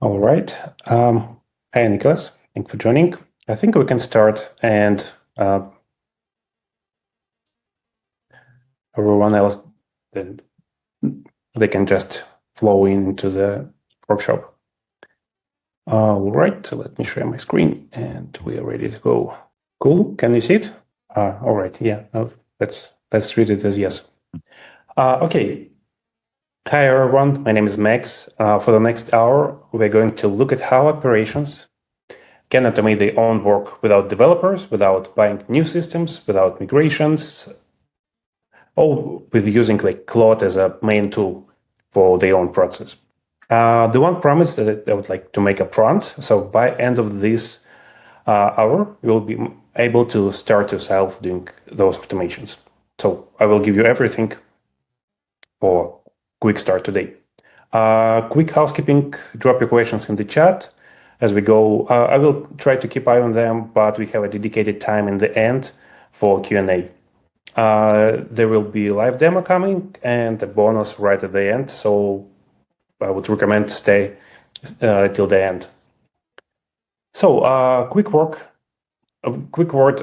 All right. Hi, Nicholas. Thanks for joining. I think we can start, and everyone else, then they can just flow into the workshop. All right. So let me share my screen, and we are ready to go. Cool. Can you see it? All right. Yeah. Let's treat it as yes. Okay. Hi, everyone. My name is Max. For the next hour, we're going to look at how operations can automate their own work without developers, without buying new systems, without migrations, all with using like Claude as a main tool for their own process. The one promise that I would like to make up front, so by end of this hour, you'll be able to start yourself doing those automations. So I will give you everything for quick start today. Quick housekeeping, drop your questions in the chat as we go. I will try to keep eye on them, but we have a dedicated time in the end for Q&A. There will be a live demo coming and a bonus right at the end, so I would recommend to stay till the end. So quick word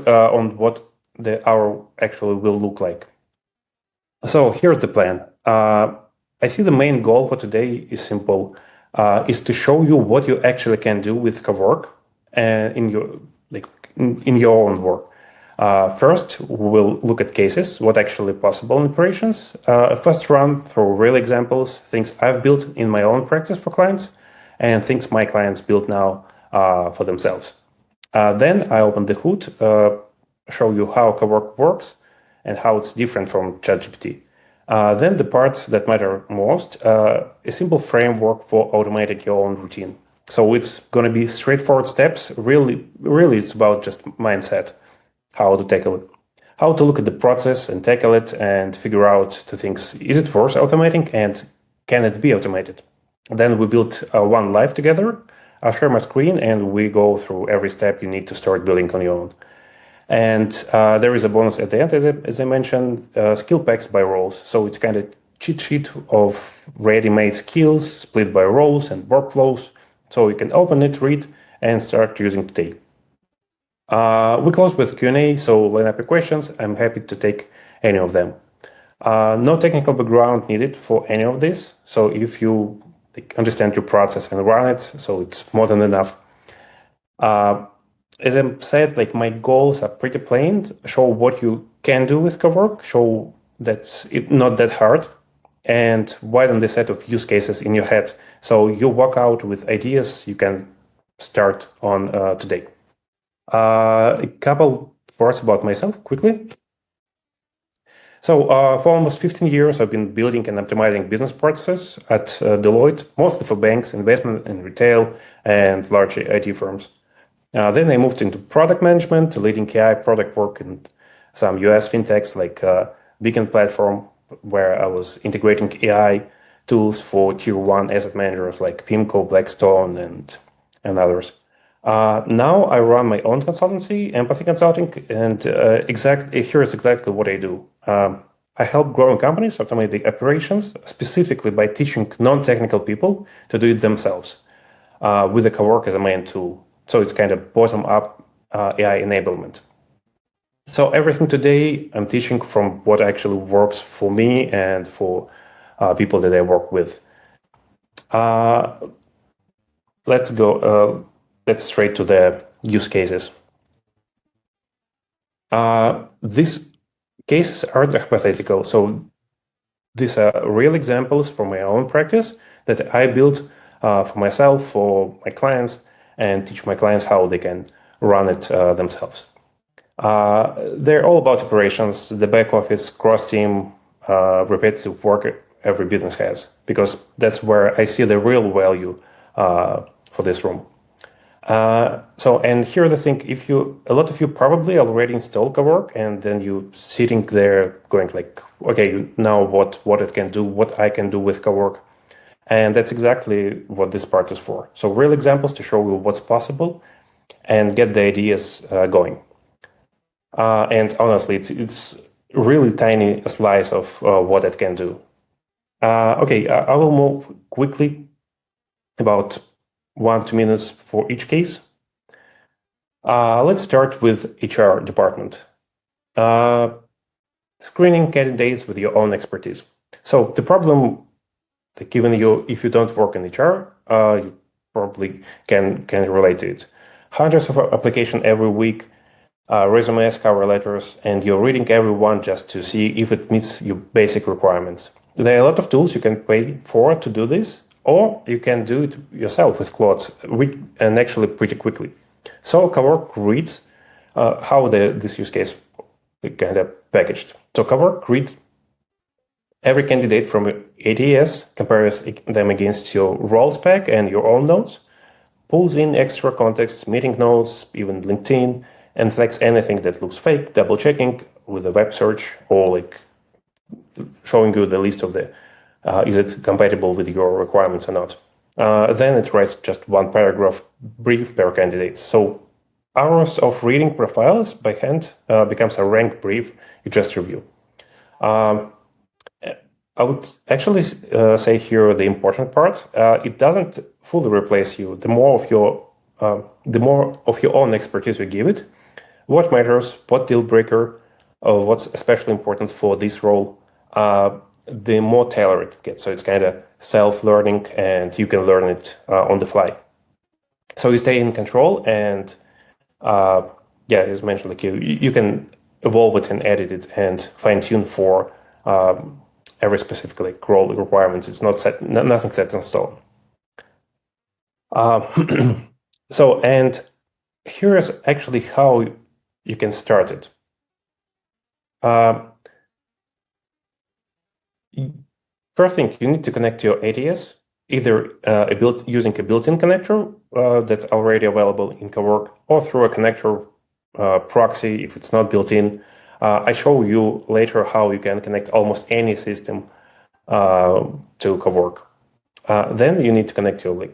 on what the hour actually will look like. So here's the plan. I see the main goal for today is simple, is to show you what you actually can do with Cowork and in your own work. First, we'll look at cases, what actually possible in operations. First run through real examples, things I've built in my own practice for clients, and things my clients build now for themselves. Then I open the hood, show you how Cowork works and how it's different from ChatGPT. Then the part that matter most, a simple framework for automating your own routine. So it's going to be straightforward steps. Really, it's about just mindset, how to tackle it, how to look at the process and tackle it and figure out the things. Is it worth automating and can it be automated? Then we build one live together. I'll share my screen and we go through every step you need to start building on your own. And there is a bonus at the end, as I mentioned, skill packs by roles. So it's kind of cheat sheet of ready-made skills split by roles and workflows. So you can open it, read, and start using today. We close with Q&A, so line up your questions. I'm happy to take any of them. No technical background needed for any of this. So if you understand your process and run it, so it's more than enough. As I said, my goals are pretty plain. Show what you can do with Cowork, show that it's not that hard, and widen the set of use cases in your head. So you walk out with ideas you can start on today. A couple words about myself quickly. So for almost 15 years, I've been building and optimizing business processes at Deloitte, mostly for banks, investment and retail, and large IT firms. Then I moved into product management, leading AI product work in some US fintechs like Beacon platform, where I was integrating AI tools for tier one asset managers like PIMCO, Blackstone, and others. Now I run my own consultancy, Empathy Consulting, and here's exactly what I do. I help growing companies automate the operations, specifically by teaching non-technical people to do it themselves with the Cowork as a main tool. So it's kind of bottom-up AI enablement. So everything today I'm teaching from what actually works for me and for people that I work with. Let's go. Let's straight to the use cases. These cases are hypothetical. So these are real examples from my own practice that I built for myself, for my clients, and teach my clients how they can run it themselves. They're all about operations, the back office, cross-team, repetitive work every business has, because that's where I see the real value for this room. And here the thing, a lot of you probably already installed Cowork, and then you sitting there going like, okay, now what it can do, what I can do with Cowork. And that's exactly what this part is for. So real examples to show you what's possible and get the ideas going. And honestly, it's really tiny slice of what it can do. Okay, I will move quickly about 1-2 minutes for each case. Let's start with HR department. Screening candidates with your own expertise. So the problem, given if you don't work in HR, you probably can relate to it. Hundreds of applications every week, resumes, cover letters, and you're reading every one just to see if it meets your basic requirements. There are a lot of tools you can pay for to do this, or you can do it yourself with Claude, and actually pretty quickly. So Cowork reads how this use case kind of packaged. So Cowork reads every candidate from ATS, compares them against your role spec and your own notes, pulls in extra context, meeting notes, even LinkedIn, and flags anything that looks fake, double checking with a web search or showing you the list of is it compatible with your requirements or not. Then it writes just one paragraph brief per candidate. So hours of reading profiles by hand becomes a rank brief you just review. I would actually say here the important part. It doesn't fully replace you. The more of your own expertise you give it, what matters, what deal breaker, what's especially important for this role, the more tailored it gets. So it's kind of self-learning, and you can learn it on the fly. So you stay in control, and as mentioned, you can evolve it and edit it and fine-tune for every specific role requirements. It's nothing set in stone. So, and here is actually how you can start it. First thing, you need to connect to your ATS, either using a built-in connector that's already available in Cowork, or through a connector proxy if it's not built in. I show you later how you can connect almost any system to Cowork. Then you need to connect your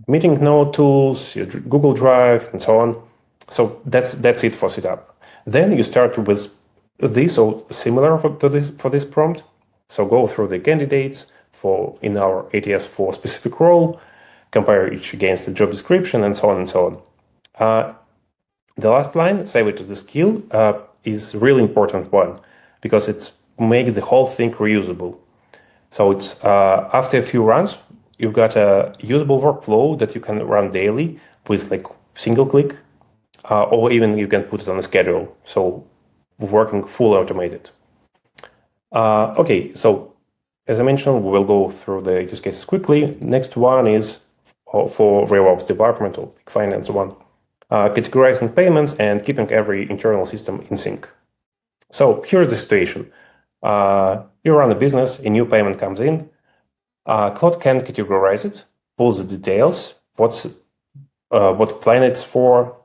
meeting note tools, your Google Drive, and so on. So that's it for setup. Then you start with this or similar for this prompt. So go through the candidates in our ATS for a specific role, compare each against the job description, and so on and so on. The last line, save it to the skill, is a really important one because it's make the whole thing reusable. So it's after a few runs, you've got a usable workflow that you can run daily with single click, or even you can put it on a schedule. So working full automated. Okay, so as I mentioned, we will go through the use cases quickly. Next one is for RevOps department or finance one. Categorizing payments and keeping every internal system in sync. So here's the situation. You run a business, a new payment comes in. Claude can categorize it, pulls the details, what plan it's for,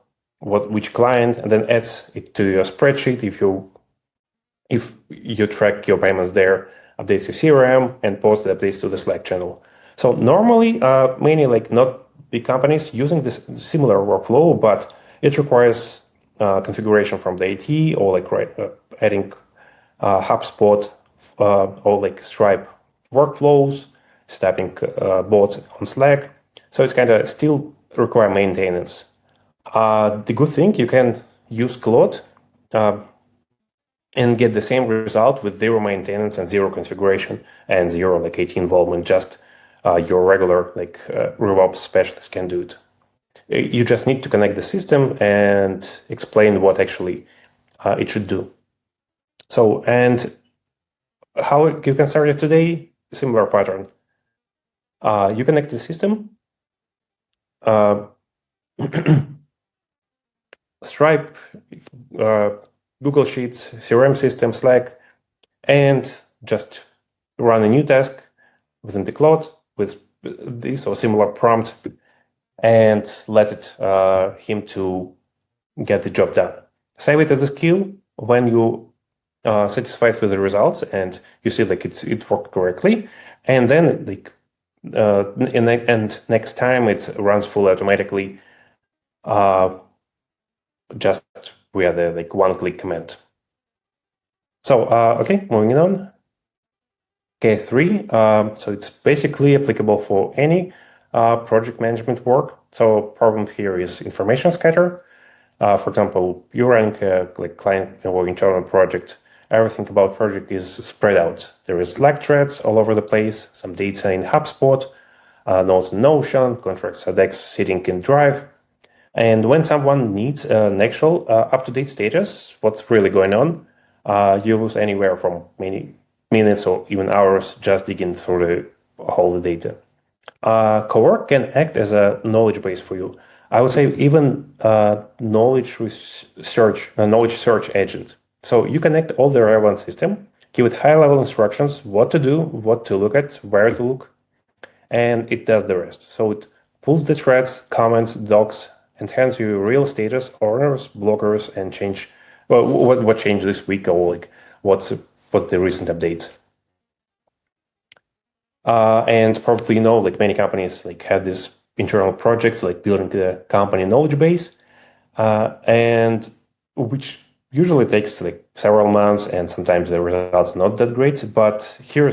which client, and then adds it to your spreadsheet if you track your payments there, updates your CRM, and post the updates to the Slack channel. So normally, many not big companies using this similar workflow, but it requires configuration from the IT or adding HubSpot or Stripe workflows, stepping bots on Slack. So it's kind of still require maintenance. The good thing, you can use Claude and get the same result with zero maintenance and zero configuration and zero IT involvement. Just your regular RevOps specialist can do it. You just need to connect the system and explain what actually it should do. So, and how you can start it today, similar pattern. You connect the system, Stripe, Google Sheets, CRM system, Slack, and just run a new task within the Claude with this or similar prompt and let him to get the job done. Save it as a skill when you satisfied with the results and you see it worked correctly, and then and next time it runs fully automatically, just via the one-click command. So okay, moving on. Okay, 3. So it's basically applicable for any project management work. So problem here is information scatter. For example, you run a like client or internal project. Everything about project is spread out. There is Slack threads all over the place, some data in HubSpot, notes in Notion, contracts at X sitting in Drive. And when someone needs an actual up-to-date status, what's really going on, you lose anywhere from many minutes or even hours just digging through the whole data. Cowork can act as a knowledge base for you. I would say even knowledge search agent. So you connect all the relevant system, give it high-level instructions, what to do, what to look at, where to look, and it does the rest. So it pulls the threads, comments, docs, and hands you real status, orders, blockers, and change. Well, what changed this week, or like what the recent updates. And probably like many companies like have this internal project like building the company knowledge base, and which usually takes like several months, and sometimes the results not that great. But here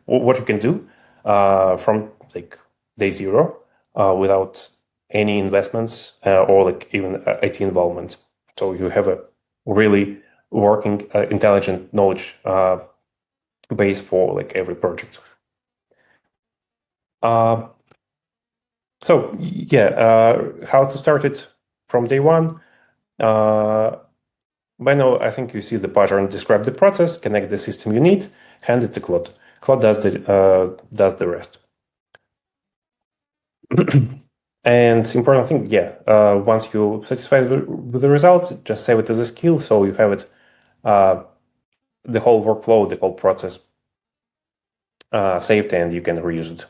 what you can do from like day zero without any investments or like even IT involvement. So you have a really working intelligent knowledge base for like every project. So yeah, how to start it from day one. By now, I think you see the pattern. Describe the process, connect the system you need, hand it to Claude. Claude does the rest. And important thing, yeah, once you're satisfied with the results, just save it as a skill, so you have it, the whole workflow, the whole process saved, and you can reuse it.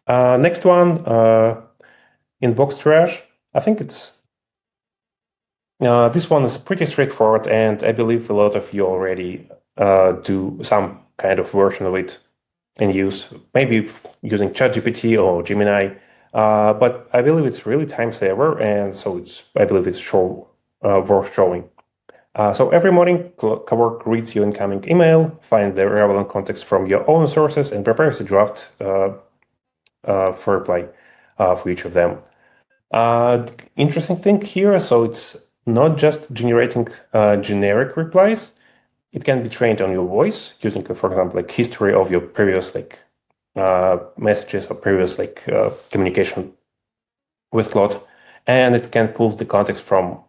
Next one, inbox trash. I think this one is pretty straightforward, and I believe a lot of you already do some kind of version of it in use, maybe using ChatGPT or Gemini. But I believe it's really time saver, and so I believe it's worth showing. So every morning, Cowork reads your incoming email, finds the relevant context from your own sources, and prepares a draft for reply for each of them. Interesting thing here, so it's not just generating generic replies. It can be trained on your voice using, for example, like history of your previous like messages or previous like communication with Claude, and it can pull the context from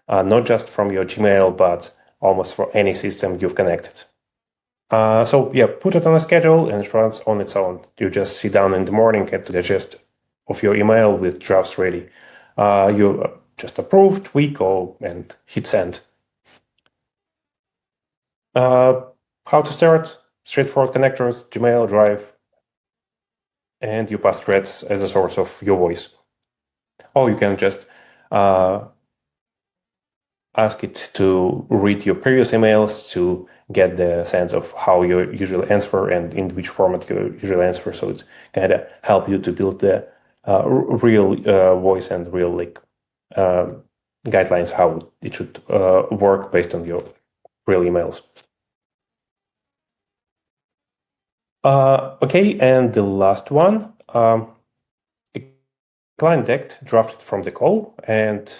not just from your Gmail, but almost for any system you've connected. So yeah, put it on a schedule and it runs on its own. You just sit down in the morning, get to the gist of your email with drafts ready. You just approve, tweak, and hit send. How to start? Straightforward connectors, Gmail, Drive, and you pass threads as a source of your voice. Or you can just ask it to read your previous emails to get the sense of how you usually answer and in which format you usually answer. So it's kind of help you to build the real voice and real like guidelines how it should work based on your real emails. Okay, and the last one, a client deck drafted from the call, and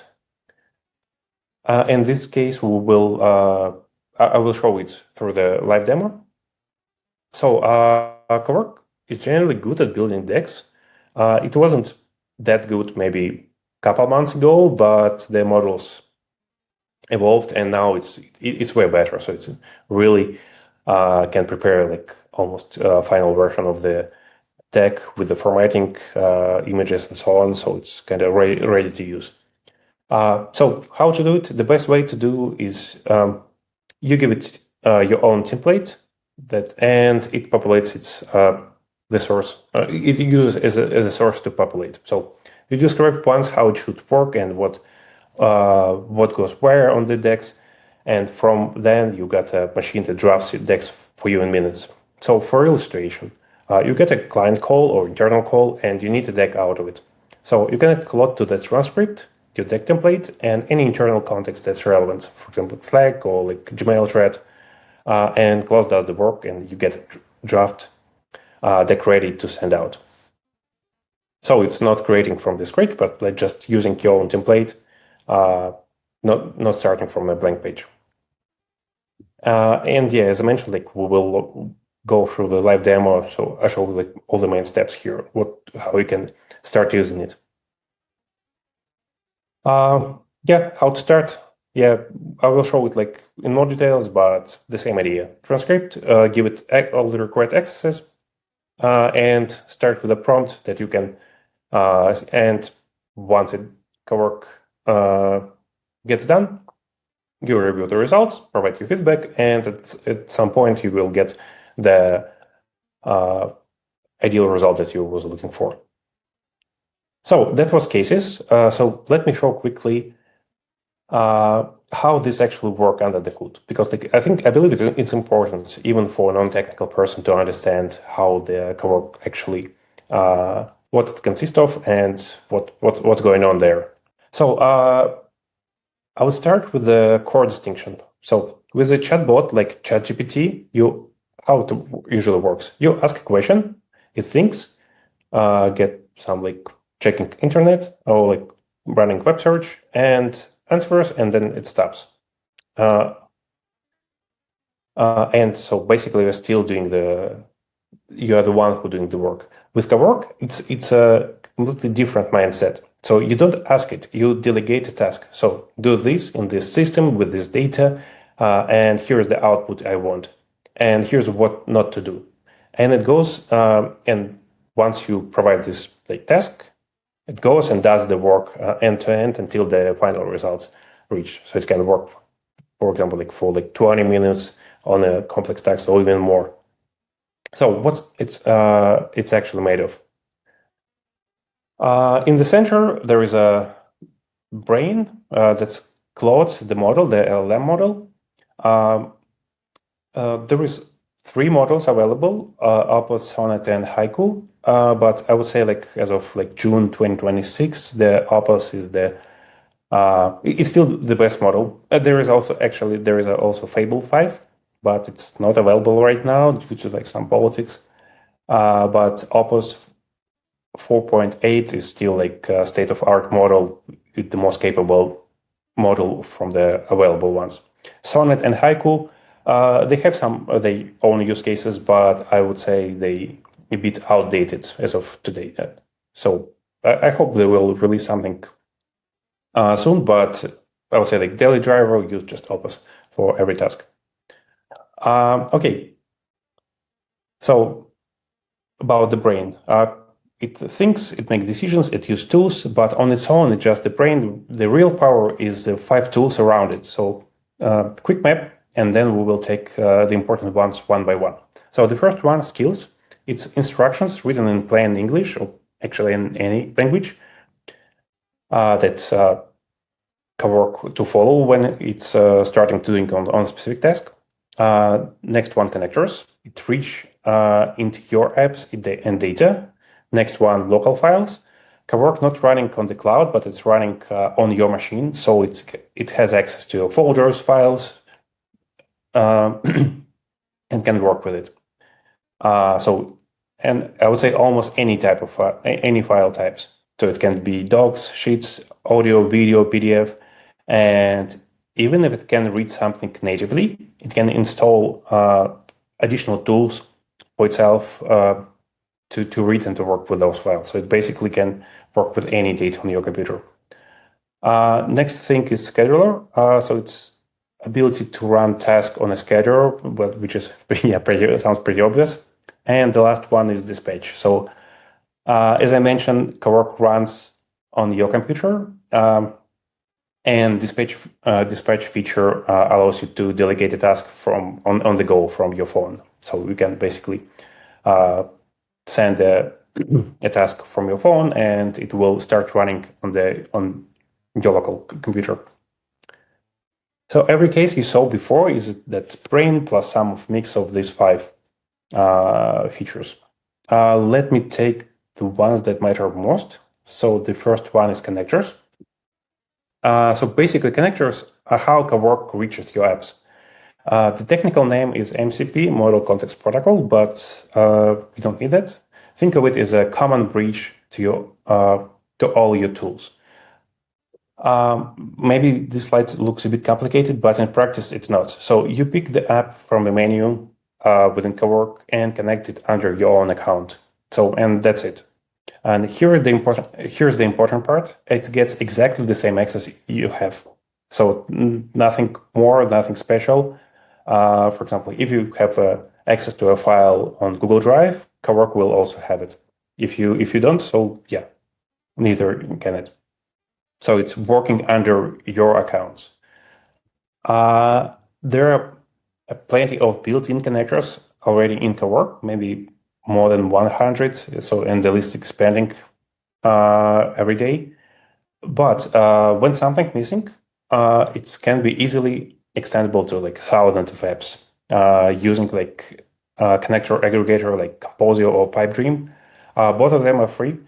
in this case, we will I will show it through the live demo. So Cowork is generally good at building decks. It wasn't that good maybe a couple months ago, but the models evolved, and now it's way better. So it's really can prepare like almost final version of the deck with the formatting, images, and so on. So it's kind of ready to use. So how to do it? The best way to do is you give it your own template and it populates the source. It uses as a source to populate. So you describe once how it should work and what goes where on the decks, and from then you got a machine that drafts decks for you in minutes. So for illustration, you get a client call or internal call, and you need a deck out of it. So you can Claude to the transcript, your deck template, and any internal context that's relevant. For example, Slack or like Gmail thread, and Claude does the work, and you get a draft deck ready to send out. So it's not creating from the script, but like just using your own template, not starting from a blank page. And yeah, as I mentioned, like we will go through the live demo. So I show like all the main steps here, how you can start using it. Yeah, how to start. Yeah, I will show it like in more details, but the same idea. Transcript, give it all the required accesses, and start with a prompt that you can, and once it Cowork gets done, you review the results, provide your feedback, and at some point you will get the ideal result that you was looking for. So that was cases. So let me show quickly how this actually work under the hood, because like, I believe it's important even for a non-technical person to understand how the Cowork actually what it consists of and what's going on there. So I would start with the core distinction. So with a chatbot like ChatGPT, how it usually works. You ask a question, it thinks, get some like checking internet or like running web search and answers, and then it stops. And so basically you're still doing you are the one who doing the work. With Cowork, it's a completely different mindset. So you don't ask it, you delegate a task. So do this in this system with this data, and here's the output I want. And here's what not to do. And it goes, and once you provide this like task, it goes and does the work end to end until the final results reach. So it can work, for example, like for like 20 minutes on a complex task or even more. So what's it's actually made of? In the center, there is a brain that's Claude, the model, the LLM model. There is 3 models available, Opus, Sonnet, and Haiku. But I would say like as of like June 2026, the Opus is it's still the best model. There is also Fable 5, but it's not available right now due to like some politics. But Opus 4.8 is still like a state-of-art model, with the most capable model from the available ones. Sonnet and Haiku, they have some their own use cases, but I would say they a bit outdated as of today. So I hope they will release something soon, but I would say like daily driver, use just Opus for every task. Okay, so about the brain. It thinks, it makes decisions, it uses tools, but on its own, it's just the brain. The real power is the 5 tools around it. So quick map, and then we will take the important ones one by one. So the first one, skills. It's instructions written in plain English, or actually in any language, that Cowork to follow when it's starting to doing on a specific task. Next one, connectors. It reach into your apps and data. Next one, local files. Cowork not running on the cloud, but it's running on your machine, so it has access to your folders, files, and can work with it. And I would say almost any type of any file types. So it can be docs, sheets, audio, video, PDF, and even if it can read something natively, it can install additional tools for itself to read and to work with those files. So it basically can work with any data on your computer. Next thing is scheduler. So it's ability to run tasks on a scheduler, but which is sounds pretty obvious. And the last one is dispatch. So as I mentioned, Cowork runs on your computer, and dispatch feature allows you to delegate a task from on the go from your phone. So you can basically send a task from your phone, and it will start running on your local computer. So every case you saw before is that brain plus some mix of these 5 features. Let me take the ones that matter most. So the first one is connectors. So basically, connectors are how Cowork reaches your apps. The technical name is MCP, Model Context Protocol, but we don't need that. Think of it as a common bridge to all your tools. Maybe this slide looks a bit complicated, but in practice, it's not. So you pick the app from the menu within Cowork and connect it under your own account. So, and that's it. And here's the important part. It gets exactly the same access you have. So nothing more, nothing special. For example, if you have access to a file on Google Drive, Cowork will also have it. If you don't, so yeah, neither can it. So it's working under your accounts. There are plenty of built-in connectors already in Cowork, maybe more than 100. So, and the list expanding every day. But when something's missing, it can be easily extendable to like thousands of apps using like connector aggregator like Composio or Pipedream. Both of them are free.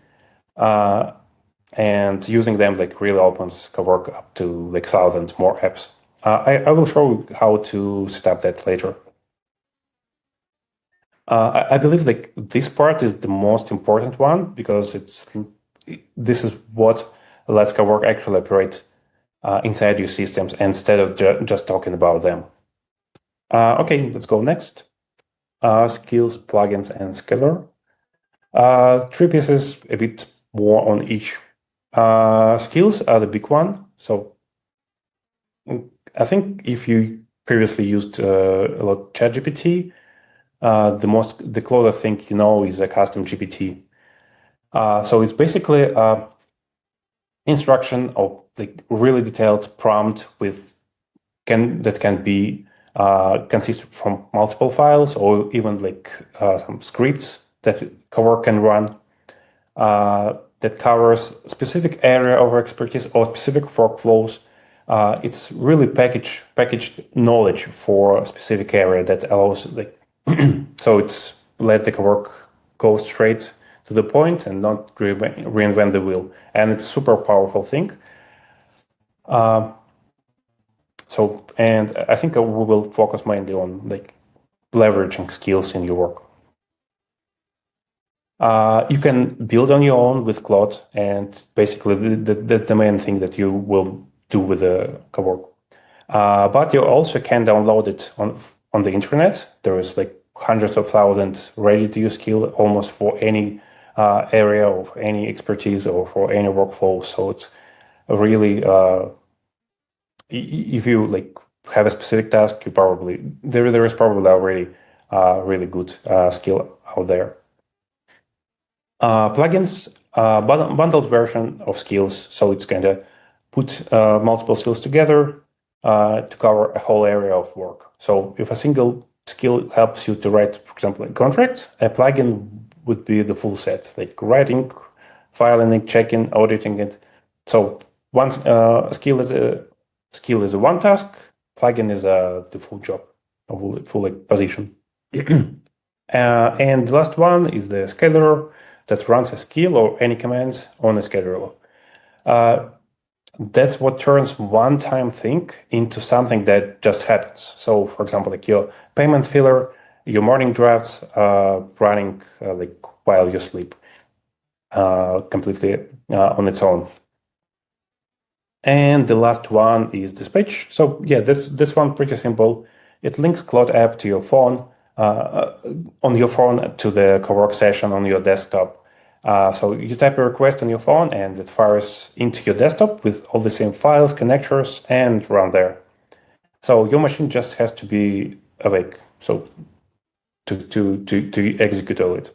And using them like really opens Cowork up to like thousands more apps. I will show you how to set up that later. I believe like this part is the most important one because this is what lets Cowork actually operate inside your systems instead of just talking about them. Okay, let's go next. Skills, plugins, and scheduler. Three pieces, a bit more on each. Skills are the big one. So I think if you previously used a lot ChatGPT, the closest thing you know is a custom GPT. So it's basically instruction of like really detailed prompt that can be consist from multiple files or even like some scripts that Cowork can run that covers specific area of expertise or specific workflows. It's really packaged knowledge for a specific area that allows like so it's let the Cowork go straight to the point and not reinvent the wheel, and it's super powerful thing. So, and I think we will focus mainly on like leveraging skills in your work. You can build on your own with Claude, and basically the main thing that you will do with the Cowork. But you also can download it on the internet. There is like hundreds of thousands ready-to-use skill almost for any area of any expertise or for any workflow. So it's really if you like have a specific task, you probably there is probably already really good skill out there. Plugins, bundled version of skills. So it's going to put multiple skills together to cover a whole area of work. So if a single skill helps you to write, for example, a contract, a plugin would be the full set, like writing, filing, checking, auditing it. So once skill is a one task, plugin is the full job, a full like, position. And the last one is the scheduler that runs a skill or any commands on a scheduler. That's what turns one-time thing into something that just happens. So, for example, like your payment filler, your morning drafts running like while you sleep, completely on its own. And the last one is dispatch. So yeah, this one pretty simple. It links Claude app to your phone, on your phone to the Cowork session on your desktop. So you type a request on your phone and it fires into your desktop with all the same files, connectors, and run there. So your machine just has to be awake, so to execute all it.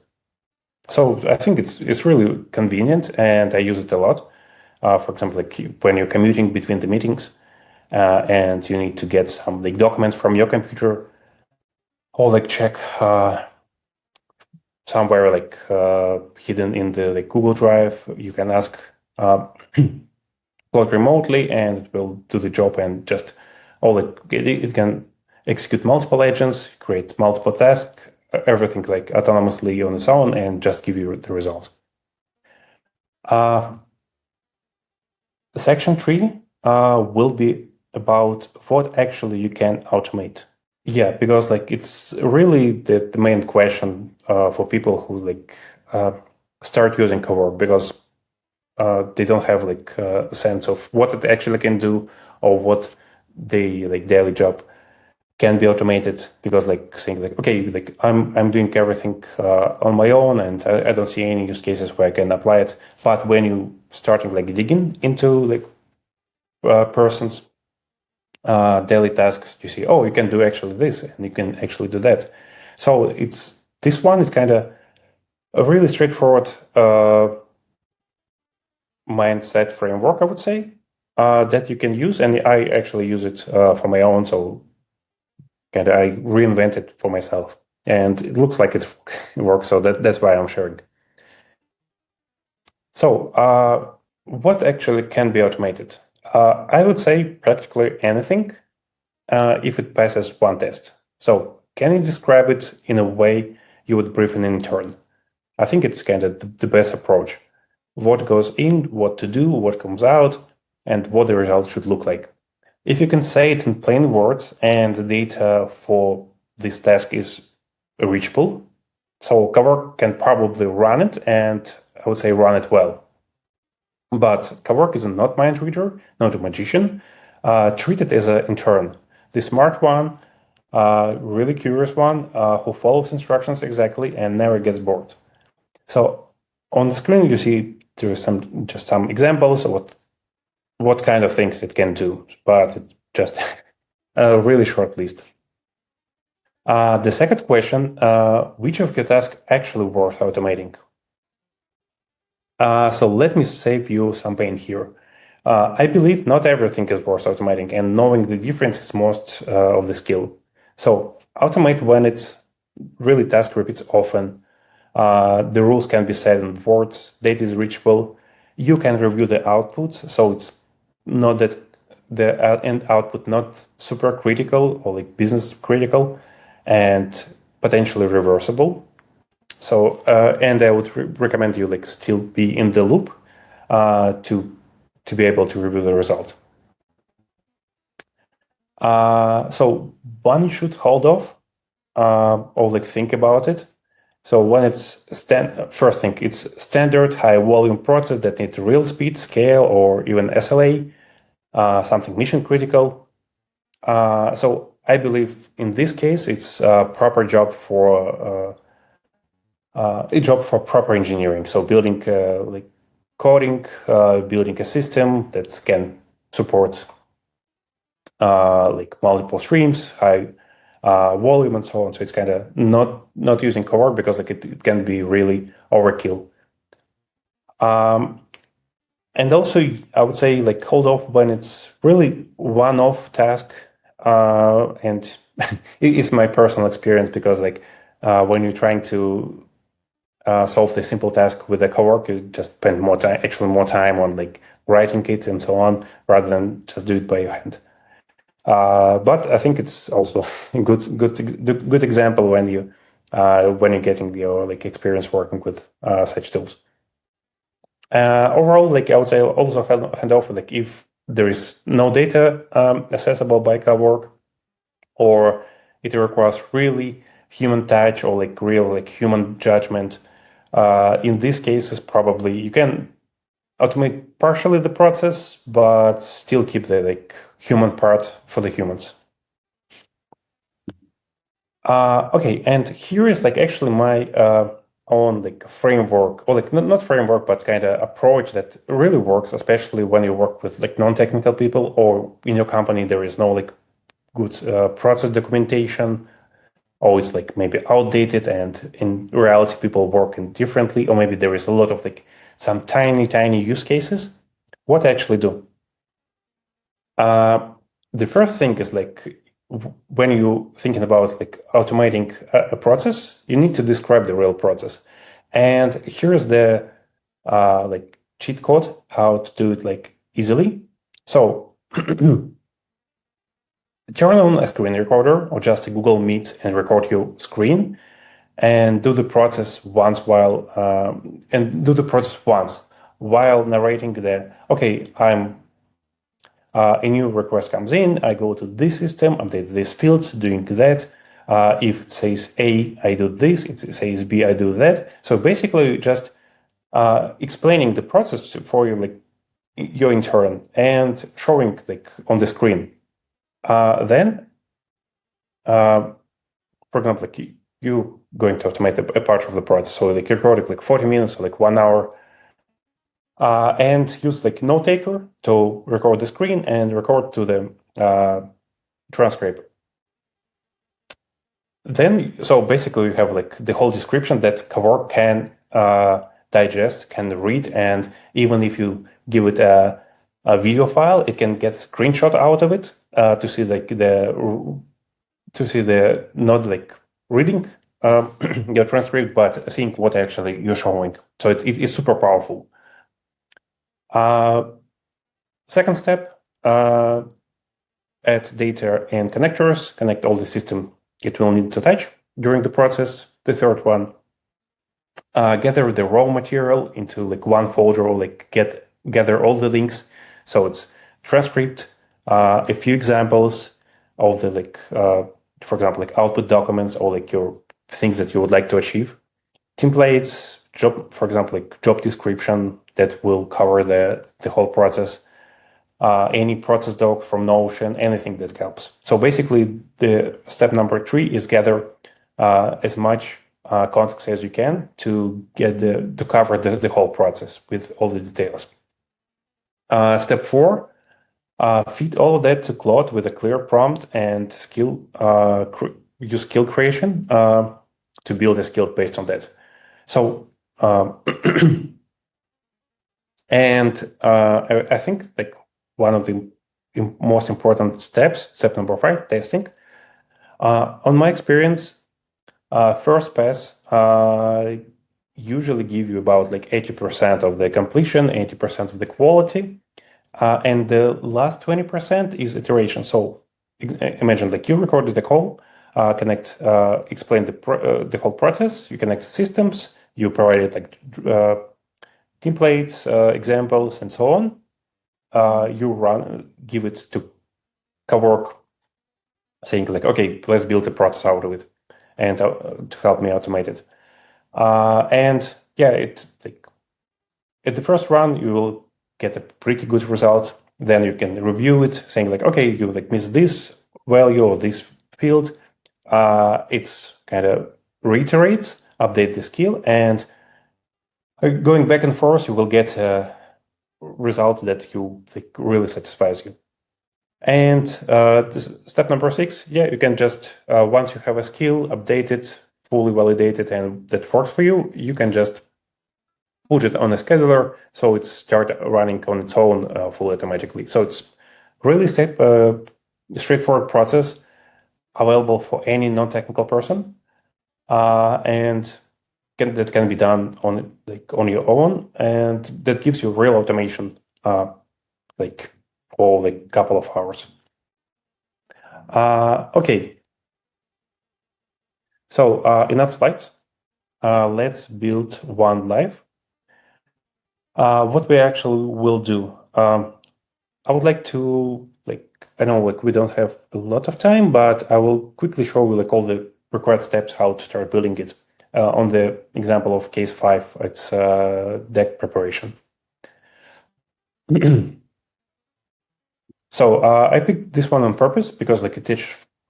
So I think it's really convenient, and I use it a lot. For example, like when you're commuting between the meetings, and you need to get some like documents from your computer, or like check somewhere like hidden in the like Google Drive, you can ask Claude remotely, and it will do the job and just it can execute multiple agents, create multiple tasks, everything like autonomously on its own, and just give you the results. Section 3 will be about what actually you can automate. Yeah, because like it's really the main question for people who like start using Cowork because they don't have like a sense of what it actually can do or what the like daily job can be automated, because like saying like, okay, like I'm doing everything on my own and I don't see any use cases where I can apply it. But when you starting like digging into like person's daily tasks, you see, oh, you can do actually this and you can actually do that. So it's this one is kind of a really straightforward mindset framework, I would say, that you can use, and I actually use it for my own. So kind of I reinvent it for myself, and it looks like it works. So that's why I'm sharing. So what actually can be automated? I would say practically anything if it passes one test. So can you describe it in a way you would brief an intern? I think it's kind of the best approach. What goes in, what to do, what comes out, and what the result should look like. If you can say it in plain words and the data for this task is reachable, so Cowork can probably run it, and I would say run it well. But Cowork is not mind reader, not a magician. Treat it as an intern, the smart one, really curious one, who follows instructions exactly and never gets bored. So on the screen you see there is just some examples of what kind of things it can do, but it's just a really short list. The second question, which of your tasks actually worth automating? So let me save you some pain here. I believe not everything is worth automating, and knowing the difference is most of the skill. So automate when it's really task repeats often. The rules can be set in words, data is reachable. You can review the outputs, so it's not that the end output not super critical or like business critical, and potentially reversible. So and I would recommend you like still be in the loop to be able to review the result. So one should hold off or like think about it. So when it's first thing, it's standard high volume process that needs real speed, scale, or even SLA, something mission critical. So I believe in this case, it's a proper job for proper engineering. So building like coding, building a system that can support like multiple streams, high volume, and so on. So it's kind of not using Cowork because like it can be really overkill. And also, I would say like hold off when it's really one-off task, and it's my personal experience because like when you're trying to solve the simple task with a Cowork, you just spend more time on like writing it and so on, rather than just do it by your hand. But I think it's also a good example when you're getting your like experience working with such tools. Overall, like I would say, also hand off like if there is no data accessible by Cowork, or it requires really human touch or like real like human judgment. In these cases, probably you can automate partially the process, but still keep the like human part for the humans. Okay, and here is like actually my own like framework, or like not framework, but kind of approach that really works, especially when you work with like non-technical people, or in your company there is no like good process documentation, or it's like maybe outdated, and in reality people working differently, or maybe there is a lot of like some tiny use cases. What I actually do? The first thing is like when you thinking about like automating a process, you need to describe the real process. And here's the like cheat code how to do it like easily. So turn on a screen recorder or just a Google Meet and record your screen, and do the process once while narrating the okay, a new request comes in, I go to this system, update these fields, doing that. If it says A, I do this. If it says B, I do that. So basically, just explaining the process for you, like your intern, and showing like on the screen. Then, for example, like you going to automate a part of the process, so like recording like 40 minutes or like 1 hour, and use like note taker to record the screen and record to the transcript. Then, so basically, you have like the whole description that Cowork can digest, can read, and even if you give it a video file, it can get a screenshot out of it to see like the not like reading your transcript, but seeing what actually you're showing. So it's super powerful. Second step, add data and connectors, connect all the system it will need to touch during the process. The third one, gather the raw material into like one folder, or like gather all the links. So it's transcript, a few examples of the like, for example, like output documents or like your things that you would like to achieve. Templates, job, for example, like job description that will cover the whole process. Any process doc from Notion, anything that helps. So basically, the step number 3 is gather as much context as you can to get to cover the whole process with all the details. Step 4, feed all of that to Claude with a clear prompt and use skill creation to build a skill based on that. So, and I think like one of the most important steps, step number 5, testing. On my experience, first pass usually give you about like 80% of the completion, 80% of the quality, and the last 20% is iteration. So imagine like you recorded the call, explain the whole process, you connect systems, you provided like templates, examples, and so on. You give it to Cowork, saying like, okay, let's build a process out of it, and to help me automate it. And yeah, it like at the first run you will get a pretty good result. Then you can review it, saying like, okay, you like missed this value or this field. It's kind of reiterates, update the skill, and going back and forth, you will get results that you think really satisfies you. And step number 6, yeah, you can just once you have a skill, update it, fully validated, and that works for you, you can just put it on a scheduler so it start running on its own fully automatically. So it's really straightforward process available for any non-technical person, and that can be done on your own, and that gives you real automation like for like a couple of hours. Okay. So enough slides. Let's build one live. What we actually will do. I would like to I know we don't have a lot of time, but I will quickly show you all the required steps how to start building it. On the example of case 5, it's deck preparation. So I picked this one on purpose because it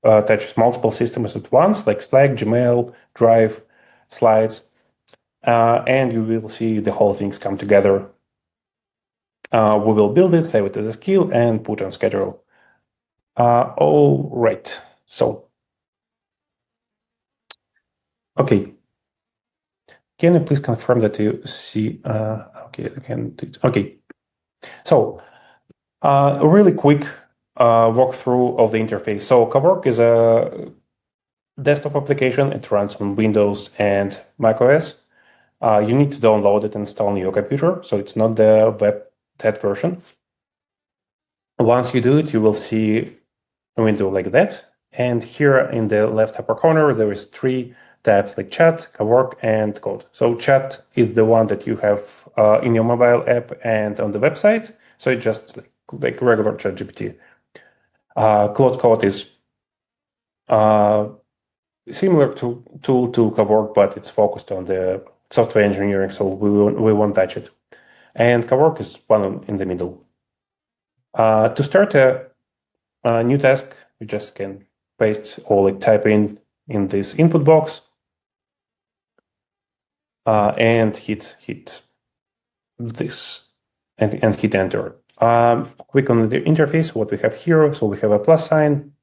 touches multiple systems at once, like Slack, Gmail, Drive, Slides, and you will see the whole things come together. We will build it, save it as a skill, and put on schedule. All right. So, okay. Can you please confirm that you see? Okay, I can do it. Okay. So, a really quick walkthrough of the interface. So, Cowork is a desktop application. It runs on Windows and macOS. You need to download it and install on your computer. So it's not the web version. Once you do it, you will see a window like that. And here in the left upper corner, there is 3 tabs like Chat, Cowork, and Code. So Chat is the one that you have in your mobile app and on the website. So it's just like regular ChatGPT. Claude Code is similar tool to Cowork, but it's focused on the software engineering, so we won't touch it. And Cowork is one in the middle. To start a new task, you just can paste or type in this input box and hit this and hit enter. Click on the interface, what we have here. So we have a plus sign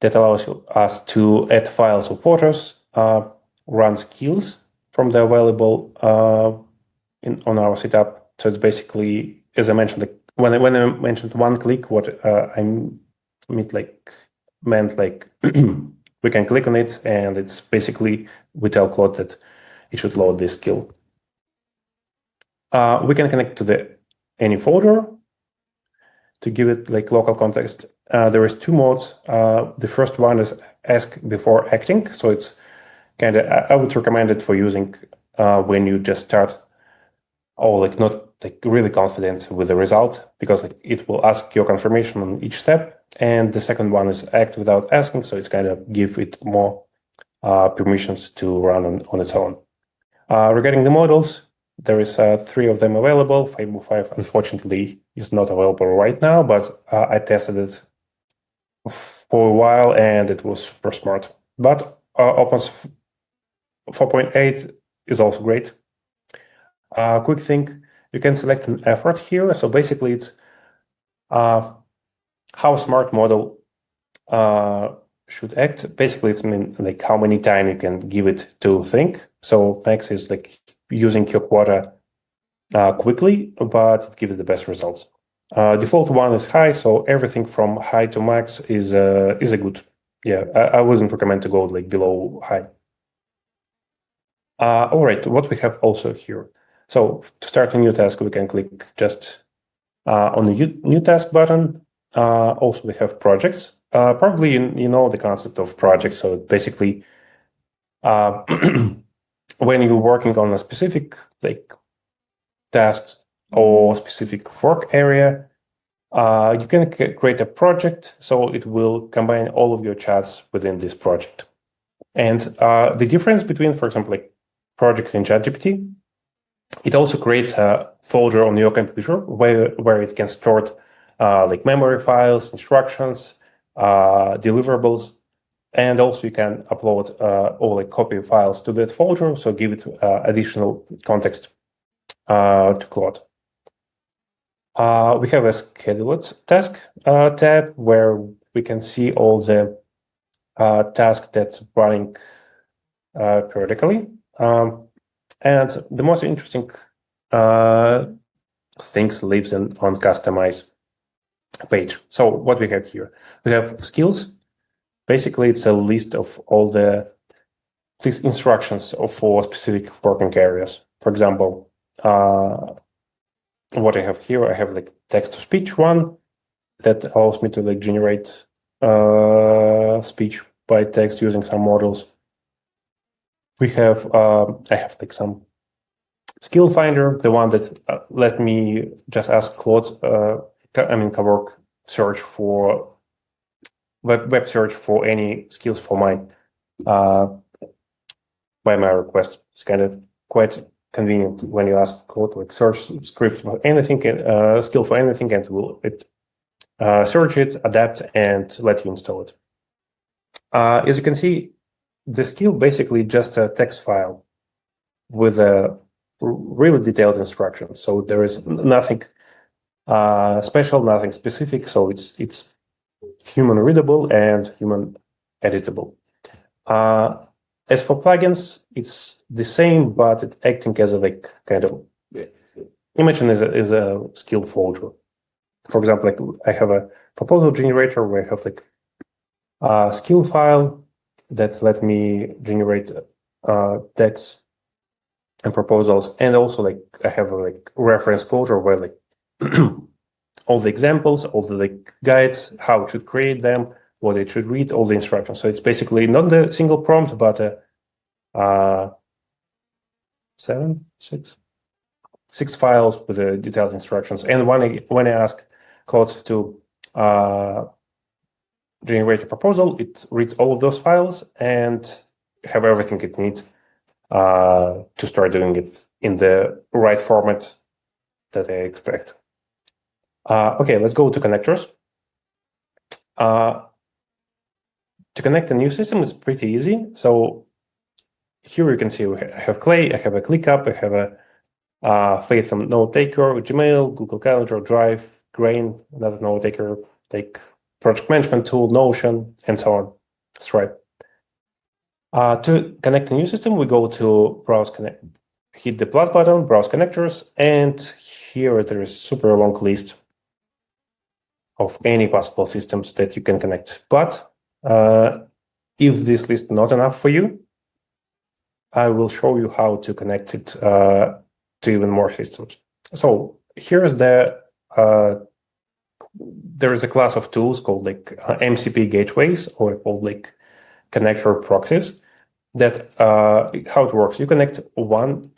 that allows us to add files or photos, run skills from the available on our setup. So it's basically, as I mentioned, like when I mentioned one click, what I meant like we can click on it, and it's basically we tell Claude that it should load this skill. We can connect to any folder to give it like local context. There is two modes. The first one is ask before acting. So it's kind of, I would recommend it for using when you just start or like not like really confident with the result, because like it will ask your confirmation on each step. And the second one is act without asking. So it's kind of give it more permissions to run on its own. Regarding the models, there is 3 of them available. Fable 5, unfortunately, is not available right now, but I tested it for a while and it was super smart. But Opens 4.8 is also great. Quick thing, you can select an effort here. So basically, it's how smart model should act. Basically, it's like how many time you can give it to think. So max is like using your quota quickly, but it gives the best results. Default one is high, so everything from high to max is a good. Yeah, I wouldn't recommend to go like below high. All right, what we have also here. So to start a new task, we can click just on the new task button. Also, we have projects. Probably you know the concept of projects. So basically, when you're working on a specific like tasks or specific work area, you can create a project. So it will combine all of your chats within this project. And the difference between, for example, like project and ChatGPT, it also creates a folder on your computer where it can store like memory files, instructions, deliverables, and also you can upload or like copy files to that folder. So give it additional context to Claude. We have a scheduled task tab where we can see all the tasks that's running periodically. And the most interesting things lives on customize page. So what we have here, we have skills. Basically, it's a list of all these instructions for specific working areas. For example, what I have here, I have like text-to-speech one that allows me to like generate speech by text using some models. We have, I have like some skill finder, the one that let me just ask Claude, Cowork search for web search for any skills for my by my request. It's kind of quite convenient when you ask Claude like search script for anything, skill for anything, and will search it, adapt, and let you install it. As you can see, the skill basically just a text file with a really detailed instructions. So there is nothing special, nothing specific. So it's human readable and human editable. As for plugins, it's the same, but it's acting as a like kind of imagine is a skill folder. For example, like I have a proposal generator where I have like a skill file that let me generate text and proposals, and also like I have a like reference folder where like all the examples, all the like guides, how it should create them, what it should read, all the instructions. So it's basically not the single prompt, but six files with the detailed instructions. And when I ask Claude to generate a proposal, it reads all of those files and have everything it needs to start doing it in the right format that I expect. Okay, let's go to connectors. To connect a new system is pretty easy. So here you can see I have Clay, I have a ClickUp, I have a Faith note taker, Gmail, Google Calendar, Drive, Grain, another note taker, like project management tool, Notion, and so on. Stripe. To connect a new system, we go to Browse Connect, hit the plus button, Browse Connectors, and here there is super long list of any possible systems that you can connect. But if this list is not enough for you, I will show you how to connect it to even more systems. So here's there is a class of tools called like MCP gateways, or called like connector proxies. That how it works. You connect one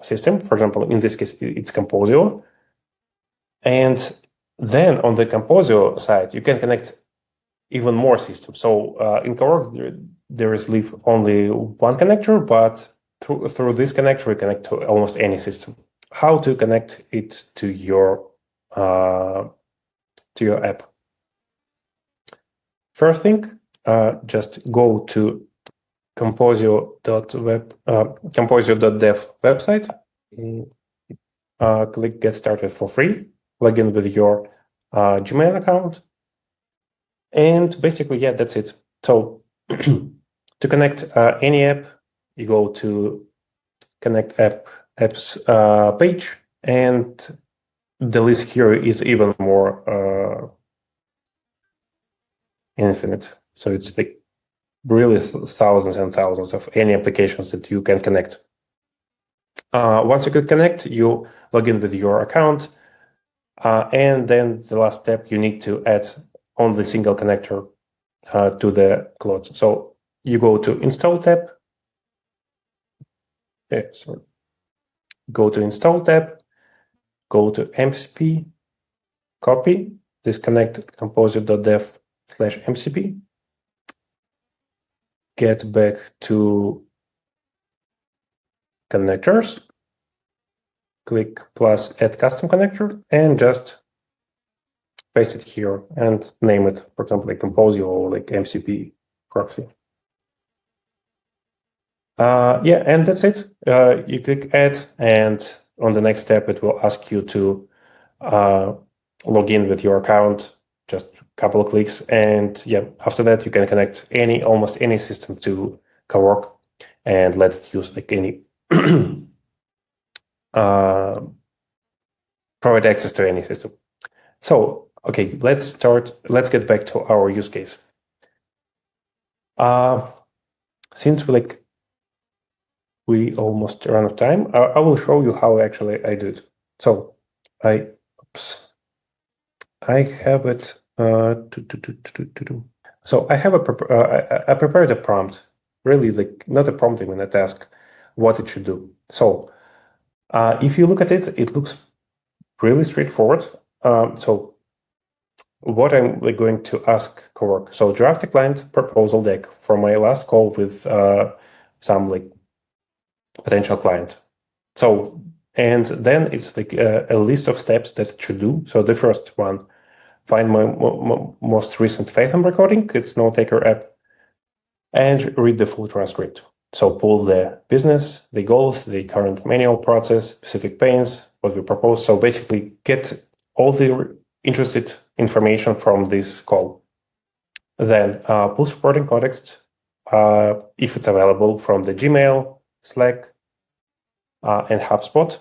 system, for example, in this case, it's Composio, and then on the Composio side, you can connect even more systems. So in Cowork, there is leave only one connector, but through this connector, we connect to almost any system. How to connect it to your app? First thing, just go to composio.dev website. Click Get Started for free. Log in with your Gmail account. And basically, yeah, that's it. So to connect any app, you go to Connect Apps page, and the list here is even more infinite. So it's like really thousands and thousands of any applications that you can connect. Once you could connect, you log in with your account, and then the last step, you need to add only single connector to the Claude. So you go to Install tab. Sorry. Go to Install tab. Go to MCP. Copy. Disconnect composio.dev/MCP. Get back to connectors. Click plus Add Custom Connector, and just paste it here and name it, for example, like Composio or like MCP proxy. Yeah, and that's it. You click Add, and on the next step, it will ask you to log in with your account. Just a couple of clicks, and yeah, after that, you can connect almost any system to Cowork and let it use like any provide access to any system. So, okay, let's get back to our use case. Since we almost run out of time, I will show you how actually I do it. So I have it. So I have I prepared a prompt, really like not a prompt, even a task, what it should do. So if you look at it, it looks really straightforward. So what I'm going to ask Cowork. So draft a client proposal deck for my last call with some like potential client. So, and then it's like a list of steps that it should do. So the first one, find my most recent Python recording, it's note taker app, and read the full transcript. So pull the business, the goals, the current manual process, specific pains, what we propose. So basically get all the interested information from this call. Then pull supporting context, if it's available, from the Gmail, Slack, and HubSpot.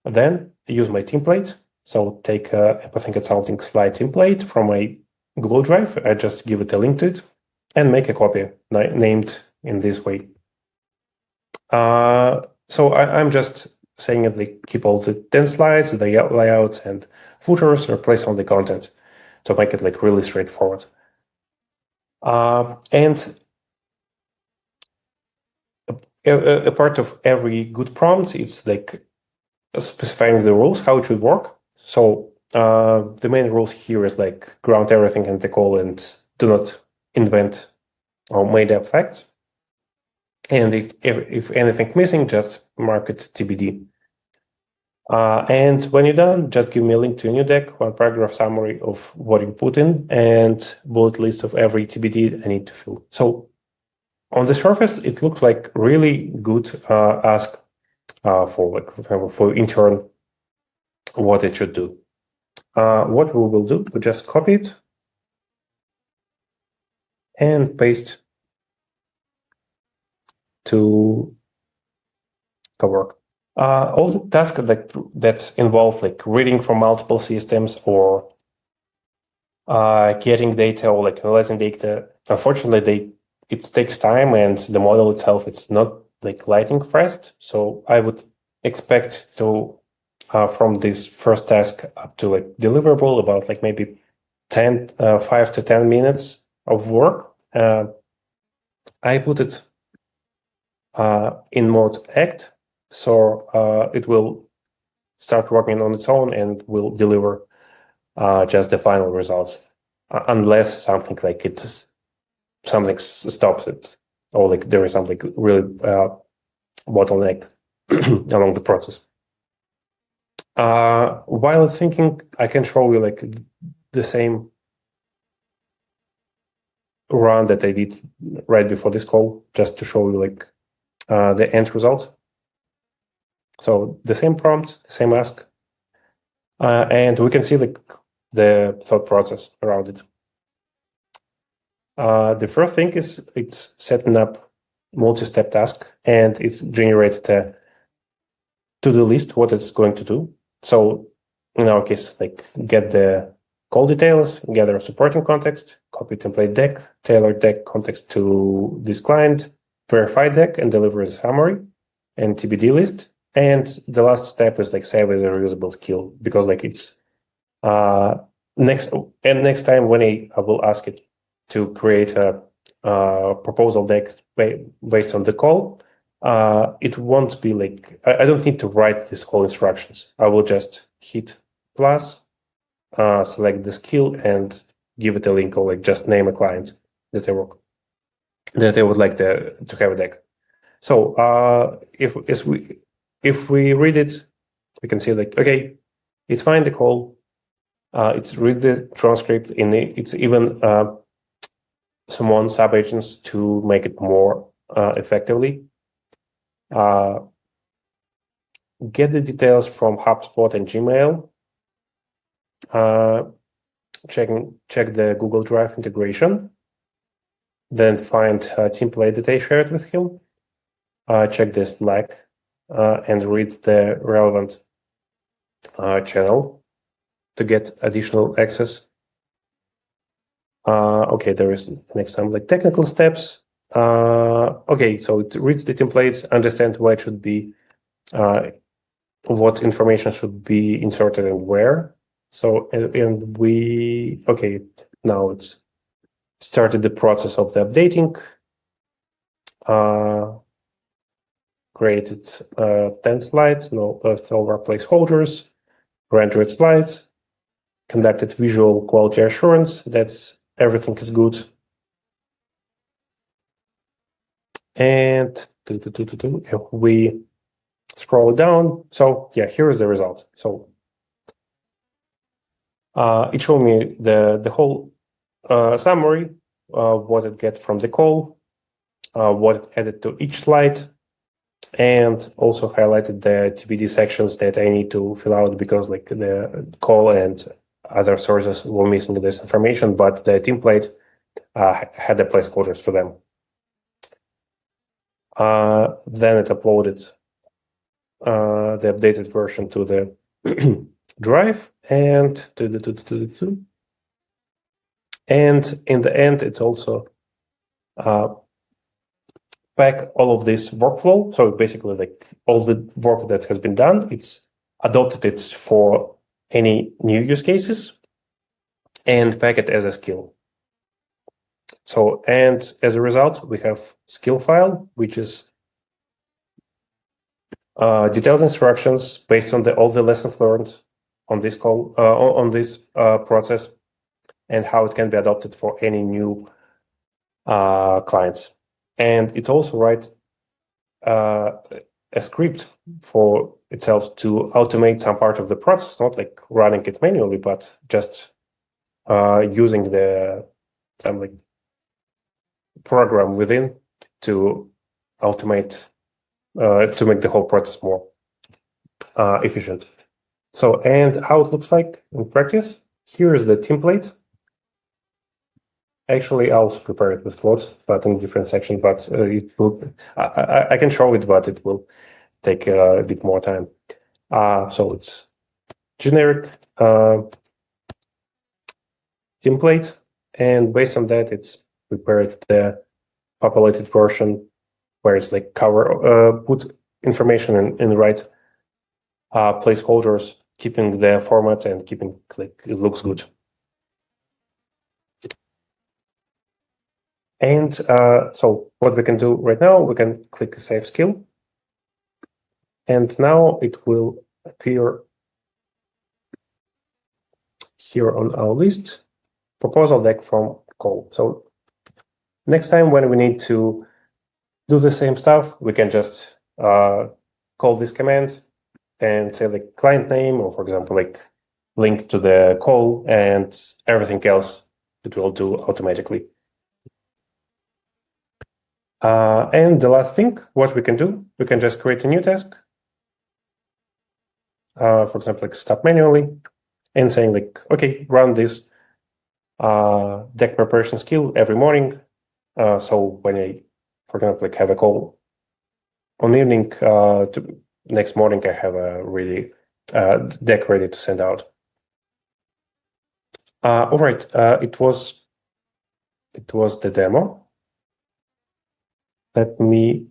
Then use my template. So take Empathy Consulting slide template from my Google Drive. I just give it a link to it and make a copy named in this way. So I'm just saying that they keep all the 10 slides, the layouts and footers, replace all the content to make it like really straightforward. And a part of every good prompt is like specifying the rules, how it should work. So the main rules here is like ground everything in the call and do not invent or made up facts. And if anything missing, just mark it TBD. And when you're done, just give me a link to a new deck, one paragraph summary of what you put in, and bullet list of every TBD I need to fill. So on the surface, it looks like really good ask for intern what it should do. What we will do, we just copy it and paste to Cowork. All the tasks that involve like reading from multiple systems or getting data or like analyzing data, unfortunately, it takes time, and the model itself it's not like lightning fast. So I would expect to from this first task up to like deliverable about like maybe 5 to 10 minutes of work. I put it in mode act, so it will start working on its own and will deliver just the final results, unless something like something stops it, or like there is something really bottleneck along the process. While thinking, I can show you like the same run that I did right before this call, just to show you like the end result. So the same prompt, same ask, and we can see like the thought process around it. The first thing is it's setting up multi-step task, and it's generated a to-do list, what it's going to do. So in our case, like get the call details, gather supporting context, copy template deck, tailor deck context to this client, verify deck, and deliver a summary and TBD list. And the last step is like save as a reusable skill, because like it's next time when I will ask it to create a proposal deck based on the call, it won't be like I don't need to write these call instructions. I will just hit plus, select the skill, and give it a link, or like just name a client that I would like to have a deck. So if we read it, we can see like, okay, it's find the call, it's read the transcript, it's even summon sub-agents to make it more effectively. Get the details from HubSpot and Gmail. Check the Google Drive integration. Then find template that I shared with him. Check the Slack and read the relevant channel to get additional access. Okay, there is next some like technical steps. Okay, so it reads the templates, understand where it should be, what information should be inserted and where. So, and okay, now it's started the process of the updating. Created 10 slides, no leftover placeholders, rendered slides, conducted visual quality assurance, that's everything is good. And if we scroll down, so yeah, here is the result. So it showed me the whole summary, what it get from the call, what it added to each slide, and also highlighted the TBD sections that I need to fill out because like the call and other sources were missing this information, but the template had the placeholders for them. Then it uploaded the updated version to the drive, and and in the end, it's also pack all of this workflow. So basically, like all the work that has been done, it's adopted it for any new use cases and pack it as a skill. So, and as a result, we have skill file, which is detailed instructions based on all the lessons learned on this call, on this process, and how it can be adopted for any new clients. And it's also a script for itself to automate some part of the process, not like running it manually, but just using some like program within to automate to make the whole process more efficient. So, and how it looks like in practice, here is the template. Actually, I also prepared it with Claude, but in different section. But it will, I can show it, but it will take a bit more time. So it's generic template, and based on that, it's prepared the populated version where it's like put information in the right placeholders, keeping the format and keeping like it looks good. And so what we can do right now, we can click Save Skill. And now it will appear here on our list, proposal deck from call. So next time when we need to do the same stuff, we can just call this command and say like client name, or for example, like link to the call, and everything else it will do automatically. And the last thing, what we can do, we can just create a new task. For example, like stop manually, and saying like, okay, run this deck preparation skill every morning. So when I, for example, like have a call on evening, next morning I have a really deck ready to send out. All right, it was the demo. Let me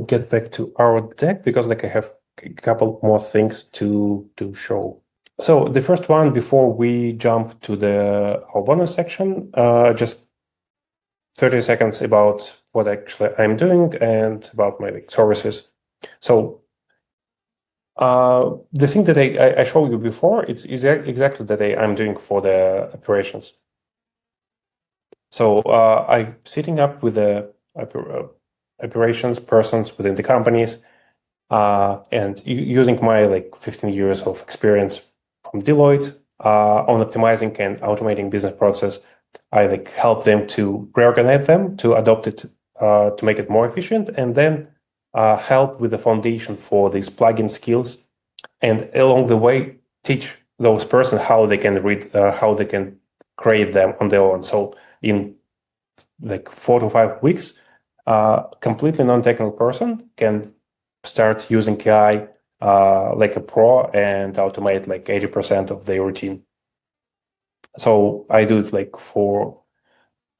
get back to our deck because like I have a couple more things to show. So the first one, before we jump to our bonus section, just 30 seconds about what actually I'm doing and about my services. So the thing that I showed you before, it's exactly that I'm doing for the operations. So I'm sitting up with the operations persons within the companies, and using my like 15 years of experience from Deloitte on optimizing and automating business process, I like help them to reorganize them, to adopt it, to make it more efficient, and then help with the foundation for these plugin skills, and along the way teach those persons how they can read, how they can create them on their own. So in like 4 to 5 weeks, completely non-technical person can start using AI like a pro and automate like 80% of their routine. So I do it like for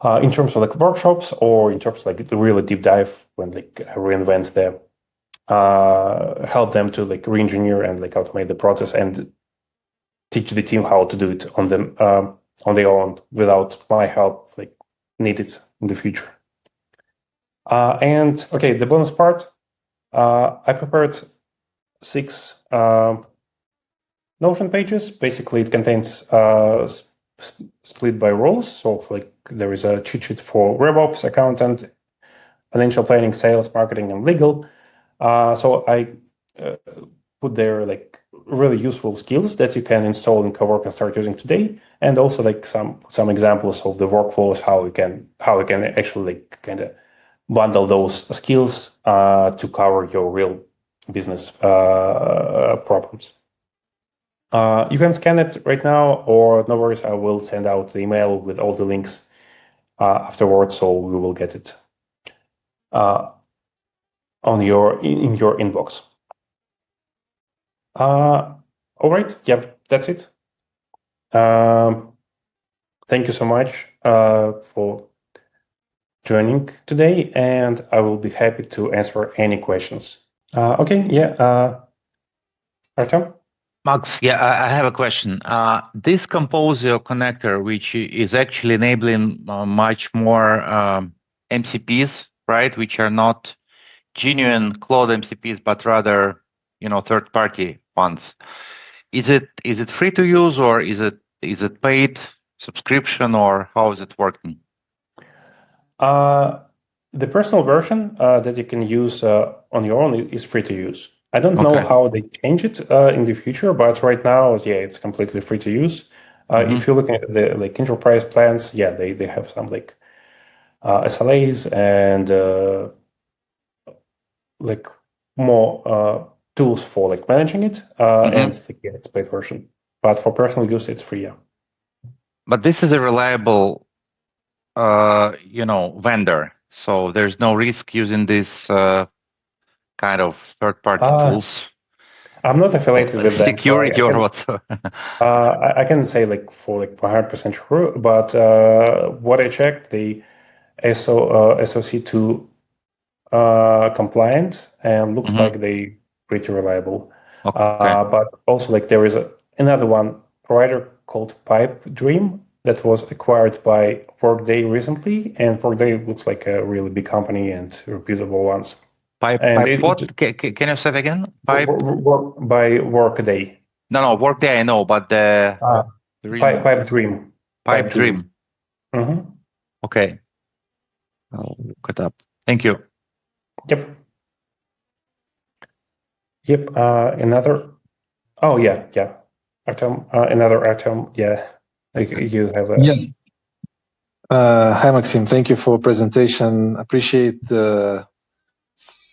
in terms of like workshops, or in terms of like the really deep dive when like I reinvent them, help them to like re-engineer and like automate the process and teach the team how to do it on them on their own without my help like needed in the future. And okay, the bonus part, I prepared 6 Notion pages. Basically, it contains split by roles. So like there is a cheat sheet for RevOps, accountant, financial planning, sales, marketing, and legal. So I put there like really useful skills that you can install in Cowork and start using today, and also like some examples of the workflows, how we can actually like kind of bundle those skills to cover your real business problems. You can scan it right now, or no worries, I will send out the email with all the links afterwards, so we will get it in your inbox. All right, yep, that's it. Thank you so much for joining today, and I will be happy to answer any questions. Okay, yeah, Artem? Max, yeah, I have a question. This Composer connector, which is actually enabling much more MCPs, right, which are not genuine Claude MCPs, but rather, third-party ones. Is it free to use, or is it paid subscription, or how is it working? The personal version that you can use on your own is free to use. I don't know Okay. how they change it in the future, but right now, yeah, it's completely free to use. If you look at the like enterprise plans, yeah, they have some like SLAs and like more tools for like managing it, and like, yeah, it's paid version. But for personal use, it's free. Yeah. But this is a reliable, vendor. So there's no risk using this kind of third-party tools, I'm not affiliated with them, so security or whatsoever. I can say like for like 100% sure, but what I checked, the SOC2 compliant and looks like they pretty reliable. Okay. But also like there is another one provider called Pipe Dream that was acquired by Workday recently, and Workday looks like a really big company and reputable ones. And Pipe it what? Can you say it again? Pipe? by Workday. No, Workday I know, but the Uh, Dream, Pipe Dream. Pipe Dream. Mm-hmm. Okay, I'll look it up. Thank you. Yep. Yep. Another. Oh yeah, yeah. Atom. Another atom. Yeah. You have a. Yes. Hi, Maxim. Thank you for presentation. Appreciate the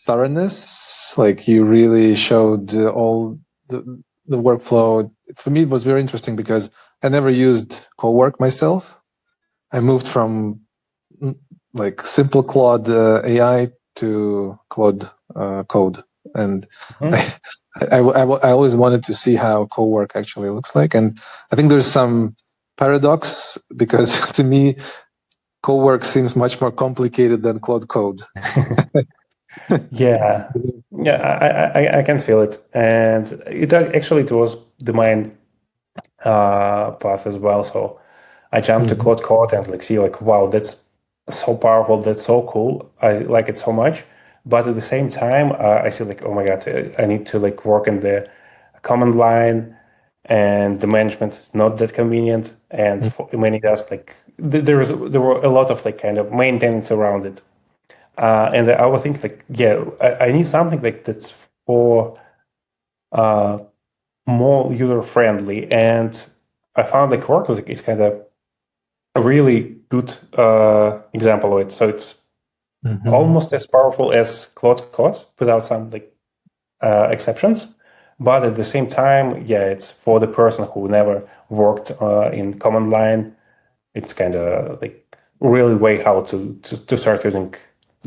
thoroughness. Like you really showed all the workflow. For me, it was very interesting because I never used Cowork myself. I moved from like simple Claude AI to Claude Code, and I always wanted to see how Cowork actually looks like. And I think there's some paradox because to me, Cowork seems much more complicated than Claude Code. Yeah. Yeah. I can feel it, and it was the main path as well. So I jumped to Claude Code and like see like wow, that's so powerful, that's so cool. I like it so much. But at the same time, I see like oh my god, I need to like work in the command line, and the management is not that convenient. And for many tasks, like there were a lot of like kind of maintenance around it. And I would think like yeah, I need something like that's for uh, more user friendly. And I found like Quark like is kind of a really good example of it. So it's almost as powerful as Claude Code without some like exceptions. But at the same time, yeah, it's for the person who never worked in command line. It's kind of like really way how to start using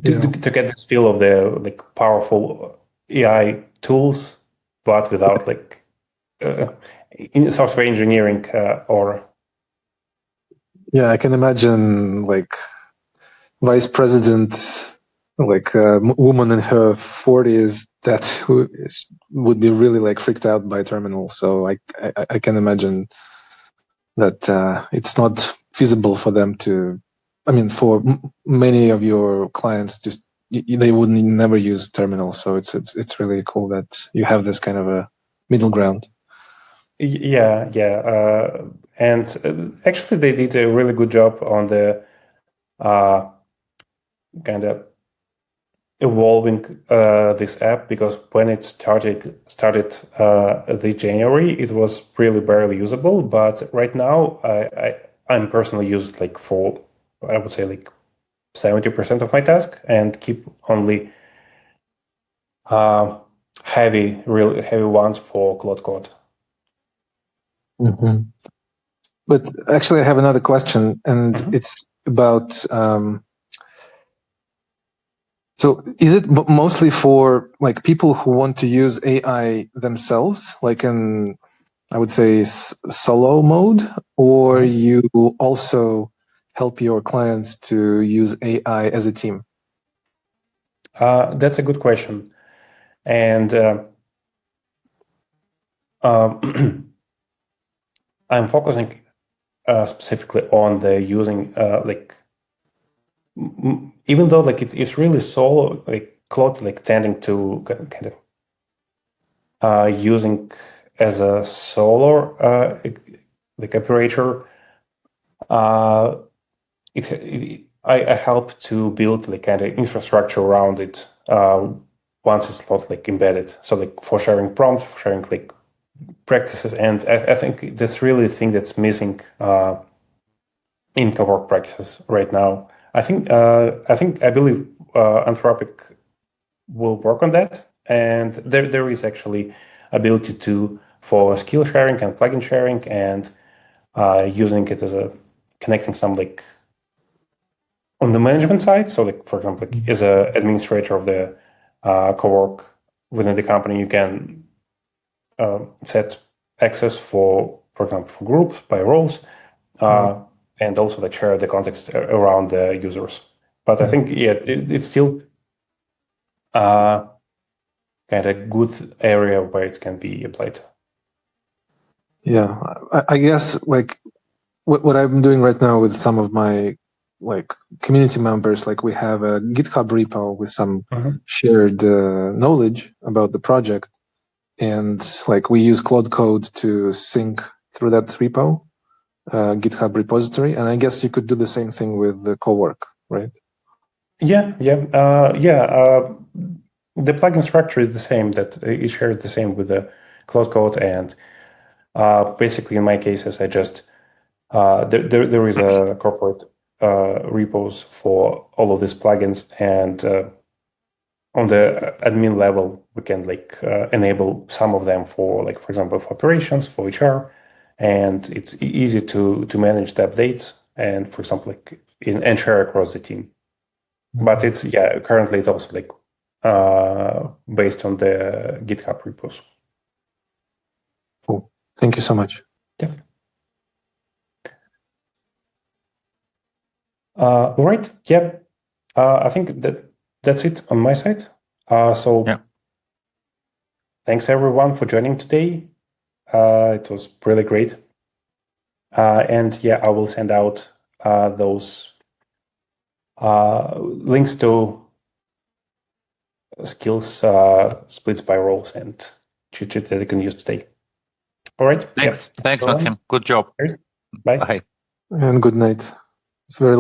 to get this feel of the like powerful AI tools, but without like in software engineering or Yeah, I can imagine like vice president, like a woman in her 40s that would be really like freaked out by terminal. So I can imagine that it's not feasible for them to. I mean, for many of your clients, just they would never use terminal. So it's really cool that you have this kind of a middle ground. yeah, and actually they did a really good job on the kind of evolving this app, because when it started the January, it was really barely usable. But right now, I'm personally used like for I would say like 70% of my task, and keep only really heavy ones for Claude Code. But actually, I have another question, and it's about. So, is it mostly for like people who want to use AI themselves, like in, I would say, solo mode, or you also help your clients to use AI as a team? That's a good question, and I'm focusing specifically on the using like even though like it's really solo, like Claude like tending to kind of using as a solo like operator. It I help to build like kind of infrastructure around it once it's not like embedded. So like for sharing prompts, for sharing like practices, and I think that's really the thing that's missing in Cowork practices right now. I believe Anthropic will work on that, and there is actually ability for skill sharing and plugin sharing and using it as a connecting some like on the management side. So like for example, like as a administrator of the Cowork within the company, you can set access for example for groups by roles. And also like share the context around the users. But I think it's still kind of good area where it can be applied. Yeah, I guess like what I'm doing right now with some of my like community members, like we have a GitHub repo with some shared knowledge about the project, and like we use Claude Code to sync through that repo. GitHub repository, and I guess you could do the same thing with the Cowork, right? Yeah. The plugin structure is the same. That is shared the same with the Claude Code, and basically in my cases, I just there is a corporate repos for all of these plugins, and on the admin level, we can like enable some of them for like for example for operations, for HR. And it's easy to manage the updates and, for example, like and share across the team. But it's currently it's also like based on the GitHub repos. Cool. Thank you so much. Yeah. All right. Yeah. I think that's it on my side. Thanks everyone for joining today. It was really great. And yeah, I will send out those links to skills splits by roles and cheat sheet that you can use today. All right. Thanks, Maxim. Good job. Cheers. Bye. Bye. And good night. It's very